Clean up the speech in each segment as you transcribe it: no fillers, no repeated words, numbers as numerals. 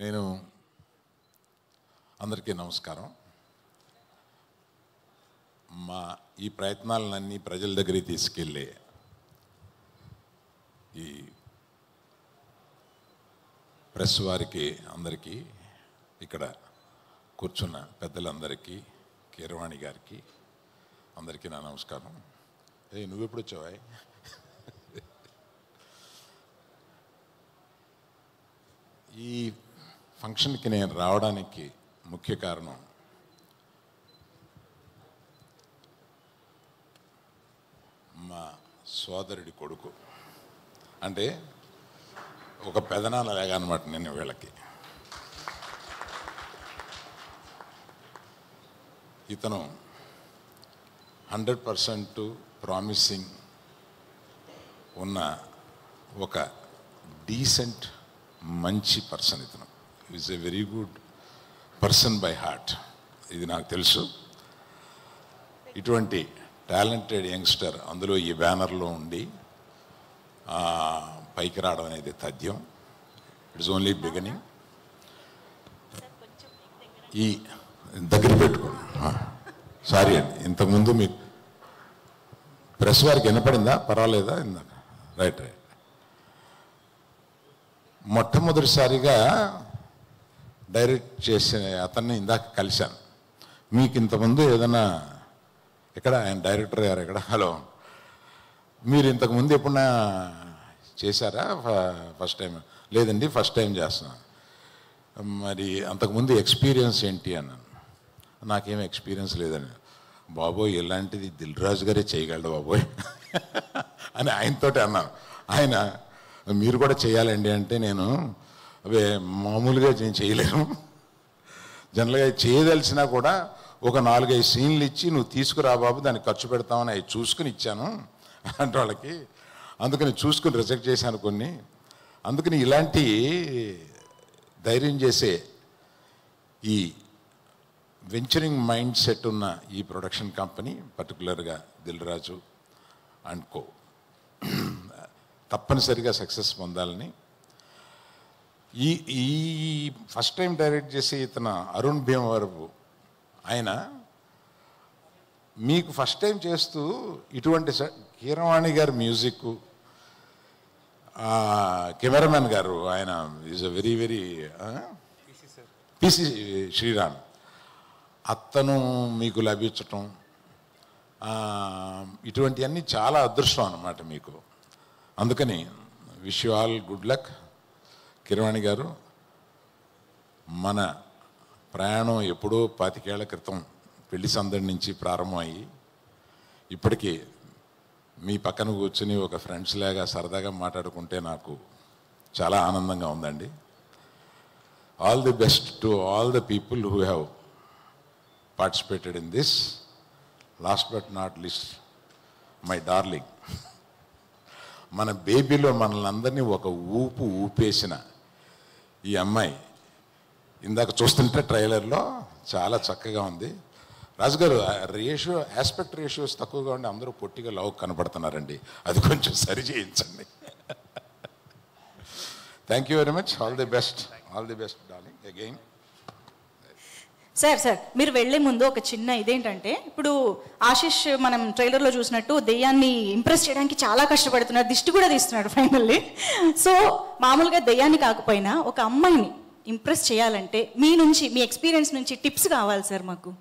నేను అందరికీ నమస్కారం. మా ఈ ప్రయత్నాలన్నీ ప్రజల దగ్గరికి తీసుకెళ్ళే ఈ ప్రెస్ వారికి అందరికీ, ఇక్కడ కూర్చున్న పెద్దలందరికీ, కీరవాణి గారికి అందరికీ నా నమస్కారం. నువ్వెప్పుడు వచ్చావా? ఈ ఫంక్షన్కి నేను రావడానికి ముఖ్య కారణం మా సోదరుడి కొడుకు, అంటే ఒక పెదనాన్న లేగా అనమాట. నేను వీళ్ళకి ఇతను 100% ప్రామిసింగ్ ఉన్న ఒక డీసెంట్ మంచి పర్సన్. ఇతను is a very good person by heart, ఇది నాకు తెలుసు. ఇటువంటి టాలెంటెడ్ యంగ్స్టర్ అందులో ఈ బ్యానర్లో ఉండి పైకి రావడం అనేది తథ్యం. It's only beginning. ఈ దగ్గర పెట్టుకోండి. సారీ అండి, ఇంతకుముందు మీకు ప్రెస్ వారికి వినపడిందా? పర్వాలేదా? ఇందాక రైట్. మొట్టమొదటిసారిగా డైరెక్ట్ చేసిన అతన్ని ఇందాక కలిశాను. మీకు ఇంతకుముందు ఏదైనా ఎక్కడ ఆయన డైరెక్టర్ గారు ఎక్కడ? హలో, మీరు ఇంతకుముందు ఎప్పుడన్నా చేశారా? First time? లేదండి, ఫస్ట్ టైం చేస్తున్నా. మరి అంతకుముందు ఎక్స్పీరియన్స్ ఏంటి అన్నాను. నాకేం ఎక్స్పీరియన్స్ లేదని. బాబోయ్, ఇలాంటిది దిల్ రాజు గారే చేయగలడు బాబోయ్ అని ఆయనతోటి అన్నాను. ఆయన మీరు కూడా చేయాలండి అంటే, నేను అవే మామూలుగా నేను చేయలేను, జనరల్గా చేయదలిసినా కూడా ఒక 4-5 సీన్లు ఇచ్చి నువ్వు తీసుకురా బాబు, దానికి ఖర్చు పెడతామని అవి చూసుకుని ఇచ్చాను అంటే వాళ్ళకి. అందుకని చూసుకుని రిజెక్ట్ చేశాను కొన్ని. అందుకని ఇలాంటి ధైర్యం చేసే ఈ వెంచరింగ్ మైండ్ సెట్ ఉన్న ఈ ప్రొడక్షన్ కంపెనీ, పర్టికులర్గా దిల్ రాజు అండ్ కో, తప్పనిసరిగా సక్సెస్ పొందాలని. ఈ ఫస్ట్ టైం డైరెక్ట్ చేసే ఇతను అరుణ్ భీమవరపు, ఆయన మీకు ఫస్ట్ టైం చేస్తూ ఇటువంటి కీరవాణి గారి మ్యూజిక్, కెమెరామెన్ గారు ఆయన is a very very PC Sriram, అతను మీకు లభించటం, ఇటువంటివన్నీ చాలా అదృష్టం అన్నమాట మీకు. అందుకని wish you all good luck. Keeravani గారు, మన ప్రయాణం ఎప్పుడో 25 ఏళ్ల క్రితం పెళ్లి సందడి నుంచి ప్రారంభమయ్యి ఇప్పటికీ మీ పక్కన కూర్చుని ఒక ఫ్రెండ్స్ లాగా సరదాగా మాట్లాడుకుంటే నాకు చాలా ఆనందంగా ఉందండి. All the best to all the people who have participated in this. Last but not least my darling, మన బేబీలో మనల్ని అందరినీ ఒక ఊపు ఊపేసిన ఈ అమ్మాయి, ఇందాక చూస్తుంటే ట్రైలర్లో చాలా చక్కగా ఉంది. రాజుగారు, ఆస్పెక్ట్ రేషియోస్ తక్కువగా ఉండి అందరూ పొట్టిగా లవ్ కనపడుతున్నారండి, అది కొంచెం సరి చేయించండి. Thank you very much. All the best darling again. Sir మీరు వెళ్లే ముందు ఒక చిన్న ఇదేంటంటే, ఇప్పుడు ఆశిష్ మనం ట్రైలర్లో చూసినట్టు దెయ్యాన్ని ఇంప్రెస్ చేయడానికి చాలా కష్టపడుతున్నాడు, దిష్టి కూడా తీస్తున్నాడు ఫైనల్లీ. సో మామూలుగా దెయ్యాన్ని కాకపోయినా ఒక అమ్మాయిని ఇంప్రెస్ చేయాలంటే మీ నుంచి, మీ ఎక్స్పీరియన్స్ నుంచి టిప్స్ కావాలి సార్ మాకు.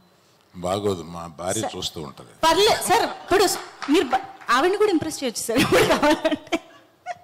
బాగోదు, మా భార్య చూస్తూ ఉంటుంది. పర్లేదు సార్, ఇప్పుడు మీరు ఆవిడని కూడా ఇంప్రెస్ చేయొచ్చు సార్ ఇప్పుడు కావాలంటే.